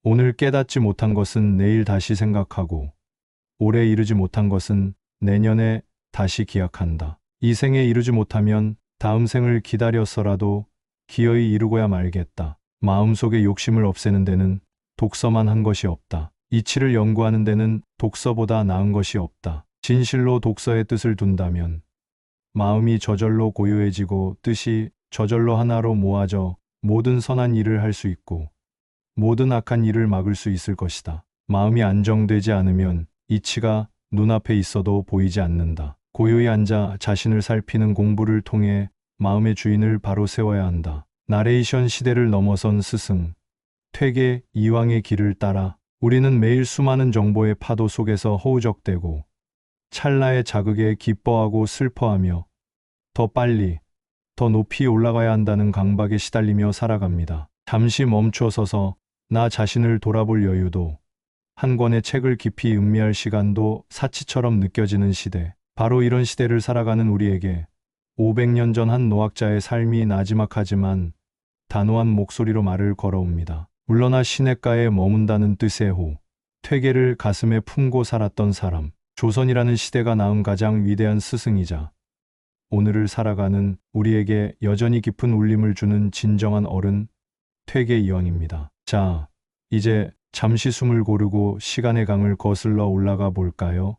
오늘 깨닫지 못한 것은 내일 다시 생각하고, 올해 이루지 못한 것은 내년에 다시 기약한다. 이 생에 이루지 못하면 다음 생을 기다려서라도 기어이 이루고야 말겠다. 마음속의 욕심을 없애는 데는 독서만 한 것이 없다. 이치를 연구하는 데는 독서보다 나은 것이 없다. 진실로 독서의 뜻을 둔다면 마음이 저절로 고요해지고 뜻이 저절로 하나로 모아져 모든 선한 일을 할 수 있고 모든 악한 일을 막을 수 있을 것이다. 마음이 안정되지 않으면 이치가 눈앞에 있어도 보이지 않는다. 고요히 앉아 자신을 살피는 공부를 통해 마음의 주인을 바로 세워야 한다. 나레이션 시대를 넘어선 스승, 퇴계 이황의 길을 따라 우리는 매일 수많은 정보의 파도 속에서 허우적대고 찰나의 자극에 기뻐하고 슬퍼하며 더 빨리, 더 높이 올라가야 한다는 강박에 시달리며 살아갑니다. 잠시 멈춰 서서 나 자신을 돌아볼 여유도, 한 권의 책을 깊이 음미할 시간도 사치처럼 느껴지는 시대. 바로 이런 시대를 살아가는 우리에게 500년 전 한 노학자의 삶이 나지막하지만 단호한 목소리로 말을 걸어옵니다. 물러나 시냇가에 머문다는 뜻의 호, 퇴계를 가슴에 품고 살았던 사람, 조선이라는 시대가 낳은 가장 위대한 스승이자 오늘을 살아가는 우리에게 여전히 깊은 울림을 주는 진정한 어른, 퇴계 이황입니다. 자, 이제 잠시 숨을 고르고 시간의 강을 거슬러 올라가 볼까요?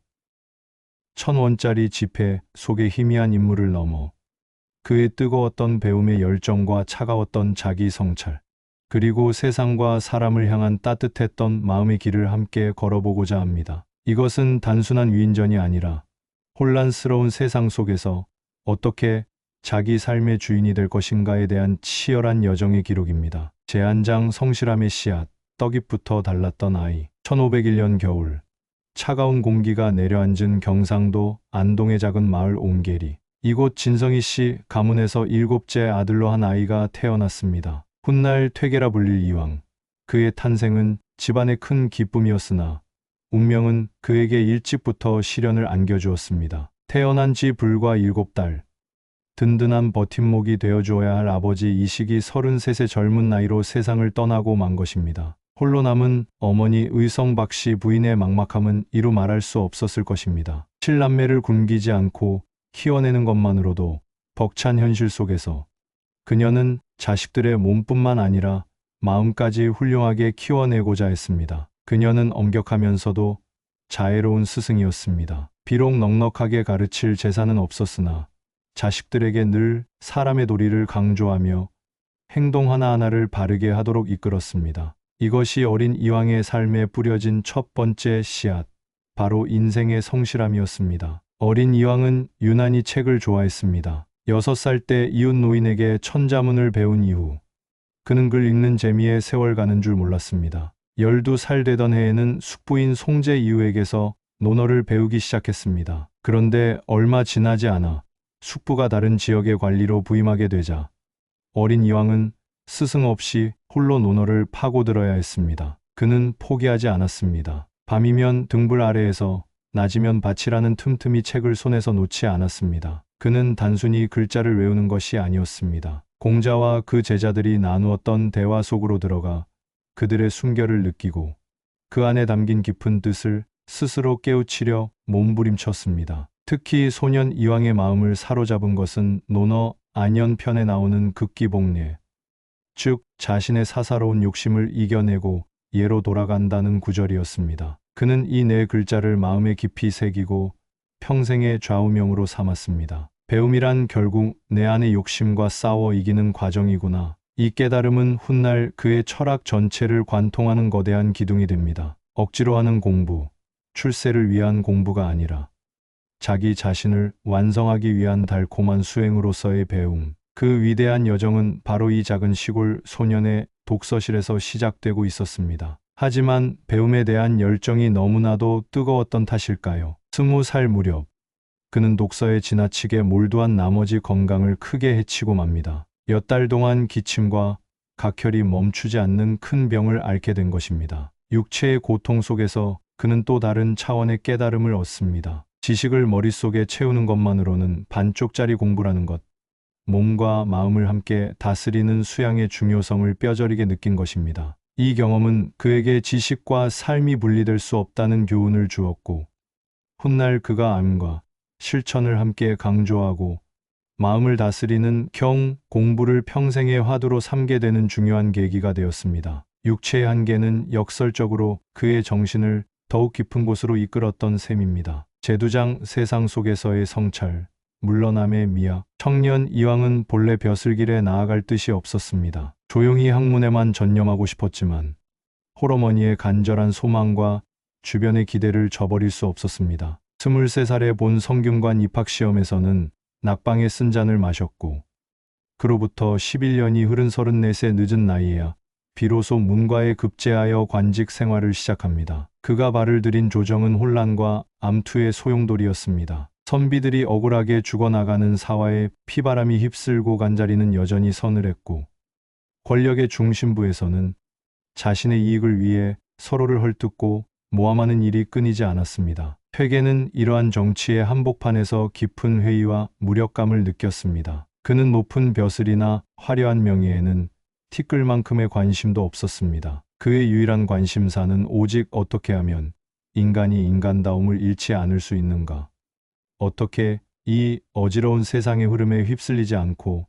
1000원짜리 지폐 속의 희미한 인물을 넘어 그의 뜨거웠던 배움의 열정과 차가웠던 자기 성찰, 그리고 세상과 사람을 향한 따뜻했던 마음의 길을 함께 걸어보고자 합니다. 이것은 단순한 위인전이 아니라 혼란스러운 세상 속에서 어떻게 자기 삶의 주인이 될 것인가에 대한 치열한 여정의 기록입니다. 제한장 성실함의 씨앗, 떡잎부터 달랐던 아이. 1501년 겨울, 차가운 공기가 내려앉은 경상도 안동의 작은 마을 옹계리. 이곳 진성희 씨 가문에서 7째 아들로 한 아이가 태어났습니다. 훗날 퇴계라 불릴 이황. 그의 탄생은 집안의 큰 기쁨이었으나 운명은 그에게 일찍부터 시련을 안겨주었습니다. 태어난 지 불과 7달. 든든한 버팀목이 되어주어야 할 아버지 이식이 33세 젊은 나이로 세상을 떠나고 만 것입니다. 홀로 남은 어머니 의성박 씨 부인의 막막함은 이루 말할 수 없었을 것입니다. 7남매를 굶기지 않고 키워내는 것만으로도 벅찬 현실 속에서 그녀는 자식들의 몸뿐만 아니라 마음까지 훌륭하게 키워내고자 했습니다. 그녀는 엄격하면서도 자애로운 스승이었습니다. 비록 넉넉하게 가르칠 재산은 없었으나 자식들에게 늘 사람의 도리를 강조하며 행동 하나하나를 바르게 하도록 이끌었습니다. 이것이 어린 이황의 삶에 뿌려진 첫 번째 씨앗, 바로 인생의 성실함이었습니다. 어린 이황은 유난히 책을 좋아했습니다. 6살 때 이웃 노인에게 천자문을 배운 이후 그는 글 읽는 재미에 세월 가는 줄 몰랐습니다. 12살 되던 해에는 숙부인 송제 이후에게서 논어를 배우기 시작했습니다. 그런데 얼마 지나지 않아 숙부가 다른 지역의 관리로 부임하게 되자 어린 이황은 스승 없이 홀로 논어를 파고들어야 했습니다. 그는 포기하지 않았습니다. 밤이면 등불 아래에서 낮이면 밭이라는 틈틈이 책을 손에서 놓지 않았습니다. 그는 단순히 글자를 외우는 것이 아니었습니다. 공자와 그 제자들이 나누었던 대화 속으로 들어가 그들의 순결을 느끼고 그 안에 담긴 깊은 뜻을 스스로 깨우치려 몸부림쳤습니다. 특히 소년 이황의 마음을 사로잡은 것은 논어 안연편에 나오는 극기복례, 즉 자신의 사사로운 욕심을 이겨내고 예로 돌아간다는 구절이었습니다. 그는 이 네 글자를 마음에 깊이 새기고 평생의 좌우명으로 삼았습니다. 배움이란 결국 내 안의 욕심과 싸워 이기는 과정이구나. 이 깨달음은 훗날 그의 철학 전체를 관통하는 거대한 기둥이 됩니다. 억지로 하는 공부, 출세를 위한 공부가 아니라 자기 자신을 완성하기 위한 달콤한 수행으로서의 배움. 그 위대한 여정은 바로 이 작은 시골 소년의 독서실에서 시작되고 있었습니다. 하지만 배움에 대한 열정이 너무나도 뜨거웠던 탓일까요? 20살 무렵, 그는 독서에 지나치게 몰두한 나머지 건강을 크게 해치고 맙니다. 몇 달 동안 기침과 각혈이 멈추지 않는 큰 병을 앓게 된 것입니다. 육체의 고통 속에서 그는 또 다른 차원의 깨달음을 얻습니다. 지식을 머릿속에 채우는 것만으로는 반쪽짜리 공부라는 것, 몸과 마음을 함께 다스리는 수양의 중요성을 뼈저리게 느낀 것입니다. 이 경험은 그에게 지식과 삶이 분리될 수 없다는 교훈을 주었고, 훗날 그가 암과 실천을 함께 강조하고 마음을 다스리는 공부를 평생의 화두로 삼게 되는 중요한 계기가 되었습니다. 육체의 한계는 역설적으로 그의 정신을 더욱 깊은 곳으로 이끌었던 셈입니다. 제두장 세상 속에서의 성찰, 물러남의 미학, 청년 이왕은 본래 벼슬길에 나아갈 뜻이 없었습니다. 조용히 학문에만 전념하고 싶었지만 홀어머니의 간절한 소망과 주변의 기대를 저버릴 수 없었습니다. 23살에 본 성균관 입학시험에서는 낙방에 쓴 잔을 마셨고, 그로부터 11년이 흐른 34세 늦은 나이에야 비로소 문과에 급제하여 관직 생활을 시작합니다. 그가 발을 들인 조정은 혼란과 암투의 소용돌이였습니다. 선비들이 억울하게 죽어나가는 사화에 피바람이 휩쓸고 간 자리는 여전히 서늘했고, 권력의 중심부에서는 자신의 이익을 위해 서로를 헐뜯고 모함하는 일이 끊이지 않았습니다. 퇴계는 이러한 정치의 한복판에서 깊은 회의와 무력감을 느꼈습니다. 그는 높은 벼슬이나 화려한 명예에는 티끌만큼의 관심도 없었습니다. 그의 유일한 관심사는 오직 어떻게 하면 인간이 인간다움을 잃지 않을 수 있는가, 어떻게 이 어지러운 세상의 흐름에 휩쓸리지 않고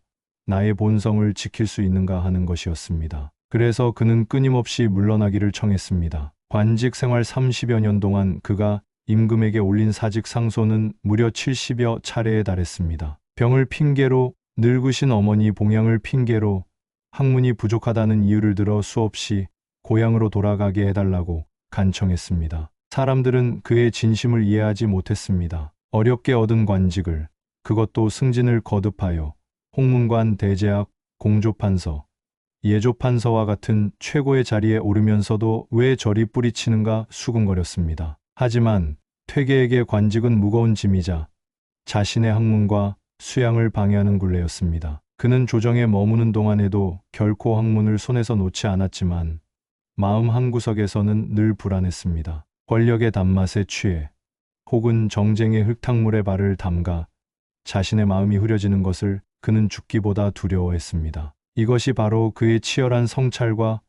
나의 본성을 지킬 수 있는가 하는 것이었습니다. 그래서 그는 끊임없이 물러나기를 청했습니다. 관직 생활 30여 년 동안 그가 임금에게 올린 사직 상소는 무려 70여 차례에 달했습니다. 병을 핑계로, 늙으신 어머니 봉양을 핑계로, 학문이 부족하다는 이유를 들어 수없이 고향으로 돌아가게 해달라고 간청했습니다. 사람들은 그의 진심을 이해하지 못했습니다. 어렵게 얻은 관직을, 그것도 승진을 거듭하여 홍문관 대제학, 공조판서, 예조판서와 같은 최고의 자리에 오르면서도 왜 저리 뿌리치는가 수군거렸습니다. 하지만 퇴계에게 관직은 무거운 짐이자 자신의 학문과 수양을 방해하는 굴레였습니다. 그는 조정에 머무는 동안에도 결코 학문을 손에서 놓지 않았지만 마음 한구석에서는 늘 불안했습니다. 권력의 단맛에 취해 혹은 정쟁의 흙탕물에 발을 담가 자신의 마음이 흐려지는 것을 그는 죽기보다 두려워했습니다. 이것이 바로 그의 치열한 성찰과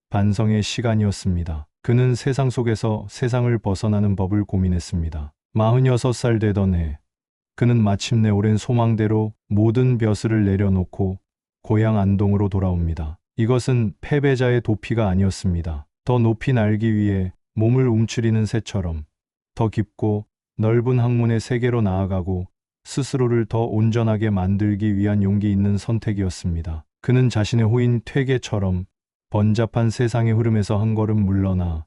반성의 시간이었습니다. 그는 세상 속에서 세상을 벗어나는 법을 고민했습니다. 46살 되던 해, 그는 마침내 오랜 소망대로 모든 벼슬을 내려놓고 고향 안동으로 돌아옵니다. 이것은 패배자의 도피가 아니었습니다. 더 높이 날기 위해 몸을 움츠리는 새처럼 더 깊고 넓은 학문의 세계로 나아가고 스스로를 더 온전하게 만들기 위한 용기 있는 선택이었습니다. 그는 자신의 호인 퇴계처럼 번잡한 세상의 흐름에서 한 걸음 물러나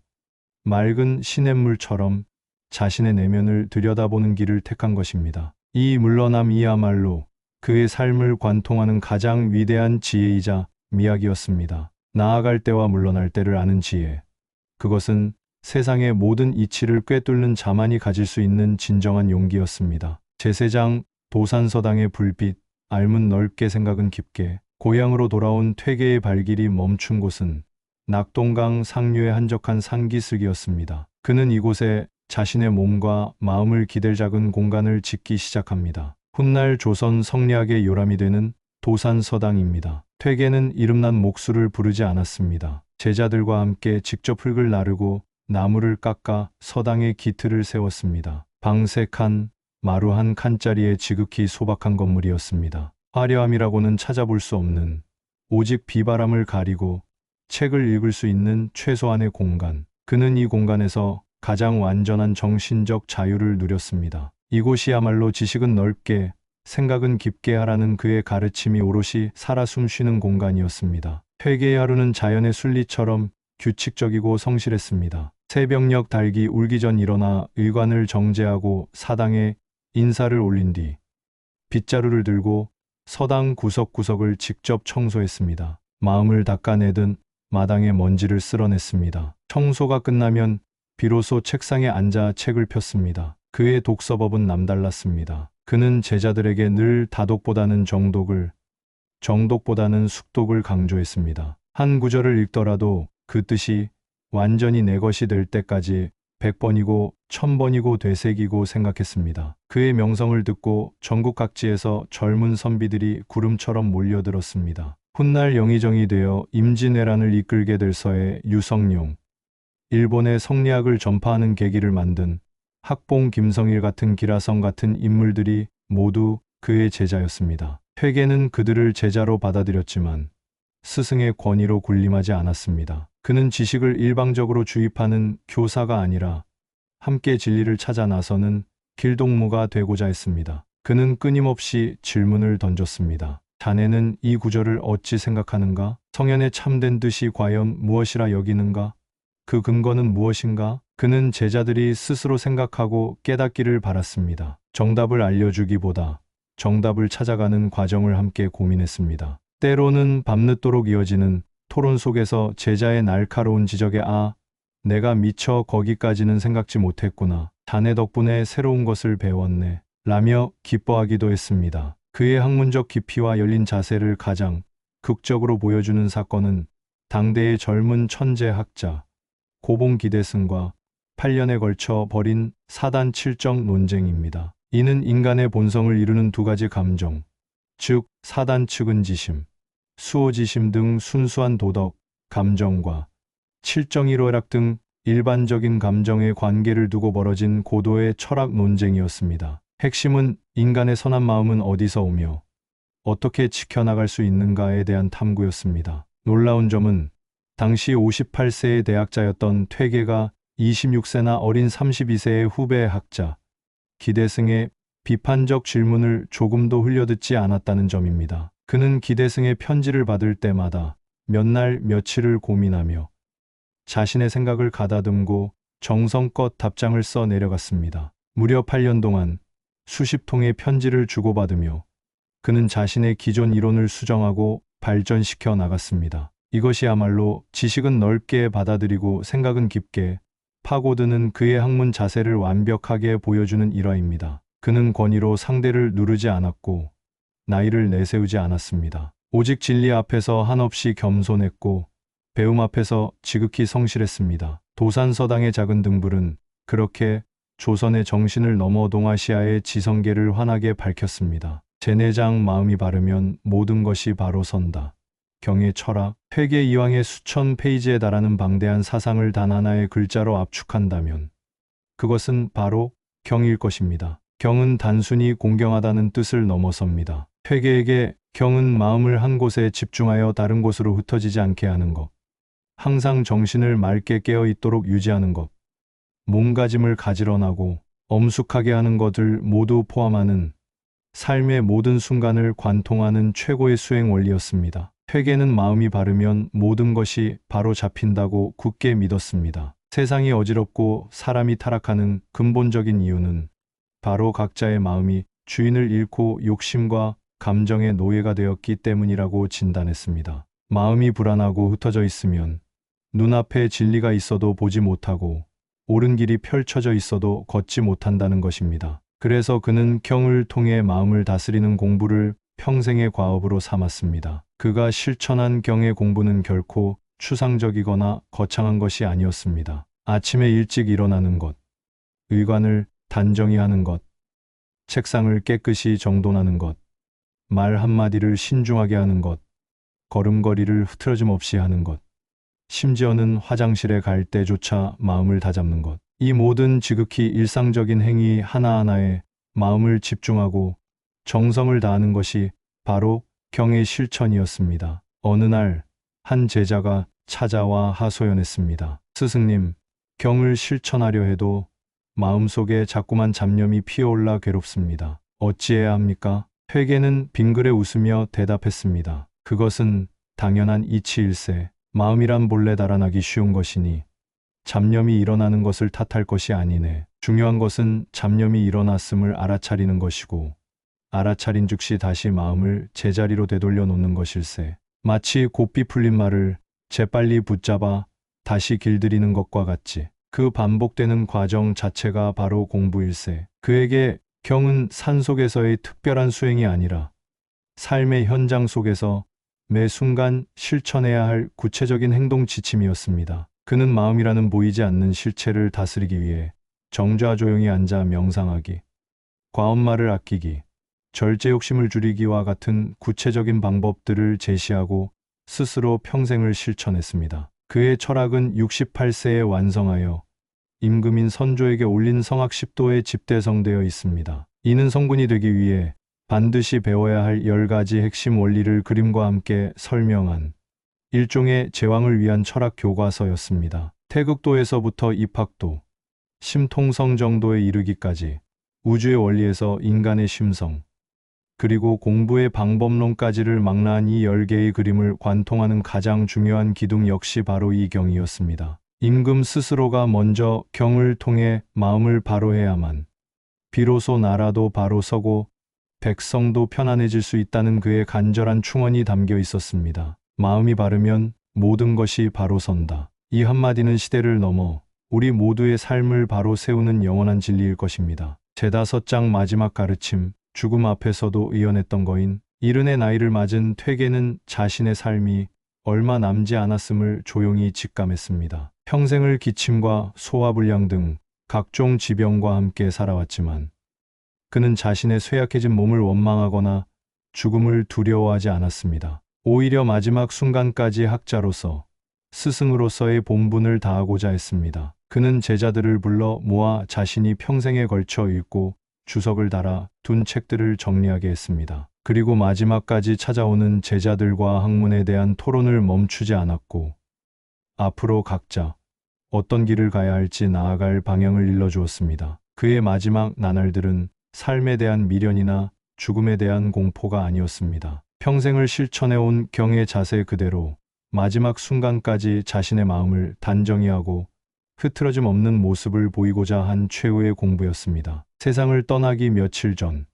맑은 시냇물처럼 자신의 내면을 들여다보는 길을 택한 것입니다. 이 물러남이야말로 그의 삶을 관통하는 가장 위대한 지혜이자 미학이었습니다. 나아갈 때와 물러날 때를 아는 지혜. 그것은 세상의 모든 이치를 꿰뚫는 자만이 가질 수 있는 진정한 용기였습니다. 제세장 도산서당의 불빛, 알문 넓게 생각은 깊게. 고향으로 돌아온 퇴계의 발길이 멈춘 곳은 낙동강 상류의 한적한 산기슭이었습니다. 그는 이곳에 자신의 몸과 마음을 기댈 작은 공간을 짓기 시작합니다. 훗날 조선 성리학의 요람이 되는 도산서당입니다. 퇴계는 이름난 목수를 부르지 않았습니다. 제자들과 함께 직접 흙을 나르고 나무를 깎아 서당의 기틀을 세웠습니다. 방 3칸, 마루 1칸짜리의 지극히 소박한 건물이었습니다. 화려함이라고는 찾아볼 수 없는, 오직 비바람을 가리고 책을 읽을 수 있는 최소한의 공간. 그는 이 공간에서 가장 완전한 정신적 자유를 누렸습니다. 이곳이야말로 지식은 넓게, 생각은 깊게 하라는 그의 가르침이 오롯이 살아 숨쉬는 공간이었습니다. 퇴계의 하루는 자연의 순리처럼 규칙적이고 성실했습니다. 새벽녘 달기 울기 전 일어나 의관을 정제하고 사당에 인사를 올린 뒤 빗자루를 들고 서당 구석구석을 직접 청소했습니다. 마음을 닦아내듯 마당의 먼지를 쓸어냈습니다. 청소가 끝나면 비로소 책상에 앉아 책을 폈습니다. 그의 독서법은 남달랐습니다. 그는 제자들에게 늘 다독보다는 정독을, 정독보다는 숙독을 강조했습니다. 한 구절을 읽더라도 그 뜻이 완전히 내 것이 될 때까지 100번이고 1000번이고 되새기고 생각했습니다. 그의 명성을 듣고 전국 각지에서 젊은 선비들이 구름처럼 몰려들었습니다. 훗날 영의정이 되어 임진왜란을 이끌게 될 서해 유성룡, 일본의 성리학을 전파하는 계기를 만든 학봉 김성일 같은 기라성 같은 인물들이 모두 그의 제자였습니다. 회계는 그들을 제자로 받아들였지만 스승의 권위로 군림하지 않았습니다. 그는 지식을 일방적으로 주입하는 교사가 아니라 함께 진리를 찾아 나서는 길동무가 되고자 했습니다. 그는 끊임없이 질문을 던졌습니다. 자네는 이 구절을 어찌 생각하는가? 성현의 참된 뜻이 과연 무엇이라 여기는가? 그 근거는 무엇인가? 그는 제자들이 스스로 생각하고 깨닫기를 바랐습니다. 정답을 알려주기보다 정답을 찾아가는 과정을 함께 고민했습니다. 때로는 밤늦도록 이어지는 토론 속에서 제자의 날카로운 지적에 내가 미처 거기까지는 생각지 못했구나. 자네 덕분에 새로운 것을 배웠네. 라며 기뻐하기도 했습니다. 그의 학문적 깊이와 열린 자세를 가장 극적으로 보여주는 사건은 당대의 젊은 천재 학자 고봉 기대승과 8년에 걸쳐 벌인 사단 칠정 논쟁입니다. 이는 인간의 본성을 이루는 두 가지 감정, 즉 사단 측은지심, 수호지심 등 순수한 도덕, 감정과 칠정일오락 등 일반적인 감정의 관계를 두고 벌어진 고도의 철학 논쟁이었습니다. 핵심은 인간의 선한 마음은 어디서 오며 어떻게 지켜나갈 수 있는가에 대한 탐구였습니다. 놀라운 점은 당시 58세의 대학자였던 퇴계가 26세나 어린 32세의 후배 학자 기대승의 비판적 질문을 조금도 흘려듣지 않았다는 점입니다. 그는 기대승의 편지를 받을 때마다 몇 날 며칠을 고민하며 자신의 생각을 가다듬고 정성껏 답장을 써 내려갔습니다. 무려 8년 동안 수십 통의 편지를 주고받으며 그는 자신의 기존 이론을 수정하고 발전시켜 나갔습니다. 이것이야말로 지식은 넓게 받아들이고 생각은 깊게 파고드는 그의 학문 자세를 완벽하게 보여주는 일화입니다. 그는 권위로 상대를 누르지 않았고 나이를 내세우지 않았습니다. 오직 진리 앞에서 한없이 겸손했고 배움 앞에서 지극히 성실했습니다. 도산서당의 작은 등불은 그렇게 조선의 정신을 넘어 동아시아의 지성계를 환하게 밝혔습니다. 제내장 마음이 바르면 모든 것이 바로 선다. 경의 철학, 회계 이황의 수천 페이지에 달하는 방대한 사상을 단 하나의 글자로 압축한다면 그것은 바로 경일 것입니다. 경은 단순히 공경하다는 뜻을 넘어섭니다. 회계에게 경은 마음을 한 곳에 집중하여 다른 곳으로 흩어지지 않게 하는 것, 항상 정신을 맑게 깨어 있도록 유지하는 것, 몸가짐을 가지런하고 엄숙하게 하는 것을 모두 포함하는 삶의 모든 순간을 관통하는 최고의 수행 원리였습니다. 회계는 마음이 바르면 모든 것이 바로 잡힌다고 굳게 믿었습니다. 세상이 어지럽고 사람이 타락하는 근본적인 이유는 바로 각자의 마음이 주인을 잃고 욕심과 감정의 노예가 되었기 때문이라고 진단했습니다. 마음이 불안하고 흩어져 있으면 눈앞에 진리가 있어도 보지 못하고 옳은 길이 펼쳐져 있어도 걷지 못한다는 것입니다. 그래서 그는 경을 통해 마음을 다스리는 공부를 평생의 과업으로 삼았습니다. 그가 실천한 경의 공부는 결코 추상적이거나 거창한 것이 아니었습니다. 아침에 일찍 일어나는 것, 의관을 단정히 하는 것, 책상을 깨끗이 정돈하는 것, 말 한마디를 신중하게 하는 것, 걸음걸이를 흐트러짐 없이 하는 것, 심지어는 화장실에 갈 때조차 마음을 다잡는 것. 이 모든 지극히 일상적인 행위 하나하나에 마음을 집중하고 정성을 다하는 것이 바로 경의 실천이었습니다. 어느 날 한 제자가 찾아와 하소연했습니다. 스승님, 경을 실천하려 해도 마음속에 자꾸만 잡념이 피어올라 괴롭습니다. 어찌해야 합니까? 회계는 빙그레 웃으며 대답했습니다. 그것은 당연한 이치일세. 마음이란 본래 달아나기 쉬운 것이니 잡념이 일어나는 것을 탓할 것이 아니네. 중요한 것은 잡념이 일어났음을 알아차리는 것이고 알아차린 즉시 다시 마음을 제자리로 되돌려 놓는 것일세. 마치 고삐 풀린 말을 재빨리 붙잡아 다시 길들이는 것과 같지. 그 반복되는 과정 자체가 바로 공부일세. 그에게 경은 산속에서의 특별한 수행이 아니라 삶의 현장 속에서 매 순간 실천해야 할 구체적인 행동 지침이었습니다. 그는 마음이라는 보이지 않는 실체를 다스리기 위해 정좌 조용히 앉아 명상하기, 과언말을 아끼기, 절제 욕심을 줄이기와 같은 구체적인 방법들을 제시하고 스스로 평생을 실천했습니다. 그의 철학은 68세에 완성하여 임금인 선조에게 올린 성학 10도에 집대성되어 있습니다. 이는 성군이 되기 위해 반드시 배워야 할 10가지 핵심 원리를 그림과 함께 설명한 일종의 제왕을 위한 철학 교과서였습니다. 태극도에서부터 입학도, 심통성 정도에 이르기까지 우주의 원리에서 인간의 심성, 그리고 공부의 방법론까지를 망라한 이 10개의 그림을 관통하는 가장 중요한 기둥 역시 바로 이 경이었습니다. 임금 스스로가 먼저 경을 통해 마음을 바로 해야만 비로소 나라도 바로 서고 백성도 편안해질 수 있다는 그의 간절한 충언이 담겨 있었습니다. 마음이 바르면 모든 것이 바로 선다. 이 한마디는 시대를 넘어 우리 모두의 삶을 바로 세우는 영원한 진리일 것입니다. 제5장 마지막 가르침, 죽음 앞에서도 의연했던 거인, 이른의 나이를 맞은 퇴계는 자신의 삶이 얼마 남지 않았음을 조용히 직감했습니다. 평생을 기침과 소화불량 등 각종 지병과 함께 살아왔지만 그는 자신의 쇠약해진 몸을 원망하거나 죽음을 두려워하지 않았습니다. 오히려 마지막 순간까지 학자로서, 스승으로서의 본분을 다하고자 했습니다. 그는 제자들을 불러 모아 자신이 평생에 걸쳐 읽고 주석을 달아 둔 책들을 정리하게 했습니다. 그리고 마지막까지 찾아오는 제자들과 학문에 대한 토론을 멈추지 않았고 앞으로 각자 어떤 길을 가야 할지 나아갈 방향을 일러주었습니다. 그의 마지막 나날들은 삶에 대한 미련이나 죽음에 대한 공포가 아니었습니다. 평생을 실천해온 경의 자세 그대로 마지막 순간까지 자신의 마음을 단정히 하고 흐트러짐 없는 모습을 보이고자 한 최후의 공부였습니다. 세상을 떠나기 며칠 전,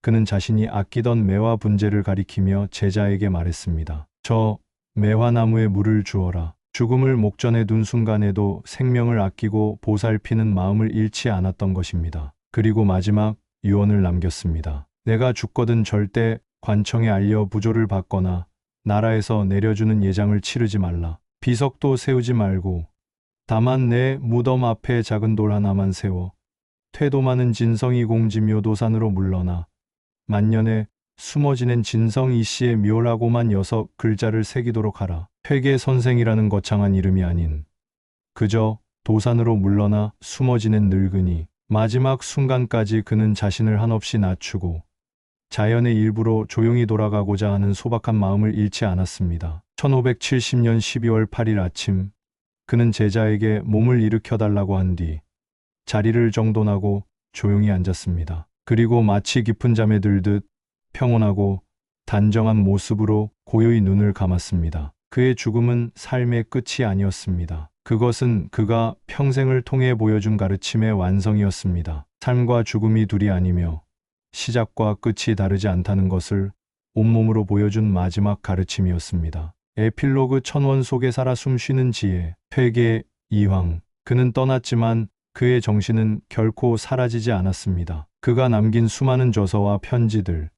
그는 자신이 아끼던 매화 분재를 가리키며 제자에게 말했습니다. 저 매화나무에 물을 주어라. 죽음을 목전에 둔 순간에도 생명을 아끼고 보살피는 마음을 잃지 않았던 것입니다. 그리고 마지막 유언을 남겼습니다. 내가 죽거든 절대 관청에 알려 부조를 받거나 나라에서 내려주는 예장을 치르지 말라. 비석도 세우지 말고 다만 내 무덤 앞에 작은 돌 하나만 세워 퇴도 많은 진성이 공지묘 도산으로 물러나 만년에 숨어 지낸 진성 이씨의 묘라고만 6글자를 새기도록 하라. 회계 선생이라는 거창한 이름이 아닌 그저 도산으로 물러나 숨어 지낸 늙은이. 마지막 순간까지 그는 자신을 한없이 낮추고 자연의 일부로 조용히 돌아가고자 하는 소박한 마음을 잃지 않았습니다. 1570년 12월 8일 아침, 그는 제자에게 몸을 일으켜달라고 한 뒤 자리를 정돈하고 조용히 앉았습니다. 그리고 마치 깊은 잠에 들듯 평온하고 단정한 모습으로 고요히 눈을 감았습니다. 그의 죽음은 삶의 끝이 아니었습니다. 그것은 그가 평생을 통해 보여준 가르침의 완성이었습니다. 삶과 죽음이 둘이 아니며 시작과 끝이 다르지 않다는 것을 온몸으로 보여준 마지막 가르침이었습니다. 에필로그 천원 속에 살아 숨쉬는 지혜, 퇴계, 이황. 그는 떠났지만 그의 정신은 결코 사라지지 않았습니다. 그가 남긴 수많은 저서와 편지들,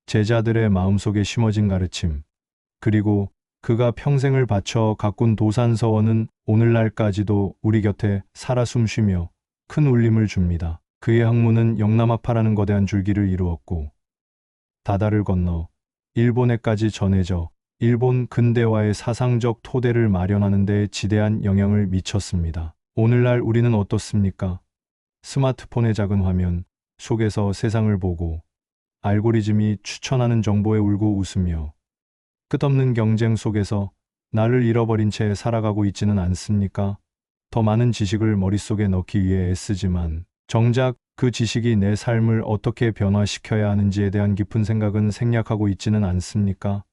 제자들의 마음속에 심어진 가르침, 그리고 그가 평생을 바쳐 가꾼 도산서원은 오늘날까지도 우리 곁에 살아 숨쉬며 큰 울림을 줍니다. 그의 학문은 영남학파라는 거대한 줄기를 이루었고 다다를 건너 일본에까지 전해져 일본 근대화의 사상적 토대를 마련하는 데 지대한 영향을 미쳤습니다. 오늘날 우리는 어떻습니까? 스마트폰의 작은 화면 속에서 세상을 보고 알고리즘이 추천하는 정보에 울고 웃으며 끝없는 경쟁 속에서 나를 잃어버린 채 살아가고 있지는 않습니까? 더 많은 지식을 머릿속에 넣기 위해 애쓰지만 정작 그 지식이 내 삶을 어떻게 변화시켜야 하는지에 대한 깊은 생각은 생략하고 있지는 않습니까?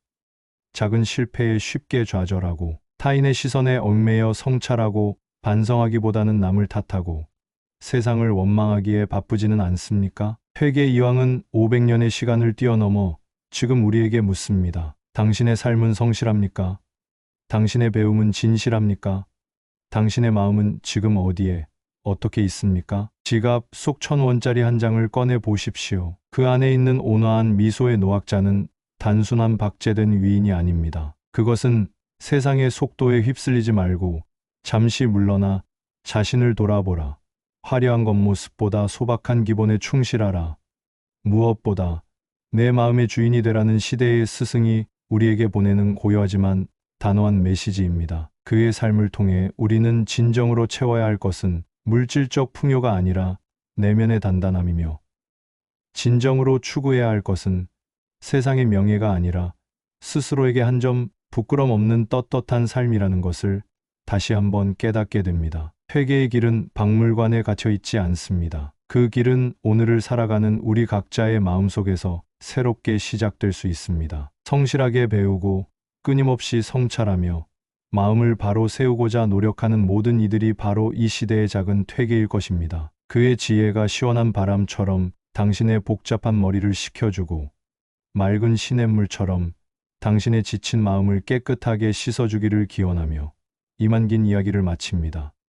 작은 실패에 쉽게 좌절하고 타인의 시선에 얽매여 성찰하고 반성하기보다는 남을 탓하고 세상을 원망하기에 바쁘지는 않습니까? 회계 이황은 500년의 시간을 뛰어넘어 지금 우리에게 묻습니다. 당신의 삶은 성실합니까? 당신의 배움은 진실합니까? 당신의 마음은 지금 어디에, 어떻게 있습니까? 지갑 속 1000원짜리 한 장을 꺼내 보십시오. 그 안에 있는 온화한 미소의 노학자는 단순한 박제된 위인이 아닙니다. 그것은 세상의 속도에 휩쓸리지 말고 잠시 물러나 자신을 돌아보라. 화려한 겉모습보다 소박한 기본에 충실하라. 무엇보다 내 마음의 주인이 되라는 시대의 스승이 우리에게 보내는 고요하지만 단호한 메시지입니다. 그의 삶을 통해 우리는 진정으로 채워야 할 것은 물질적 풍요가 아니라 내면의 단단함이며, 진정으로 추구해야 할 것은 세상의 명예가 아니라 스스로에게 한 점 부끄럼 없는 떳떳한 삶이라는 것을 다시 한번 깨닫게 됩니다. 회개의 길은 박물관에 갇혀 있지 않습니다. 그 길은 오늘을 살아가는 우리 각자의 마음속에서 새롭게 시작될 수 있습니다. 성실하게 배우고 끊임없이 성찰하며 마음을 바로 세우고자 노력하는 모든 이들이 바로 이 시대의 작은 퇴계일 것입니다. 그의 지혜가 시원한 바람처럼 당신의 복잡한 머리를 식혀주고 맑은 시냇물처럼 당신의 지친 마음을 깨끗하게 씻어주기를 기원하며 이만 긴 이야기를 마칩니다.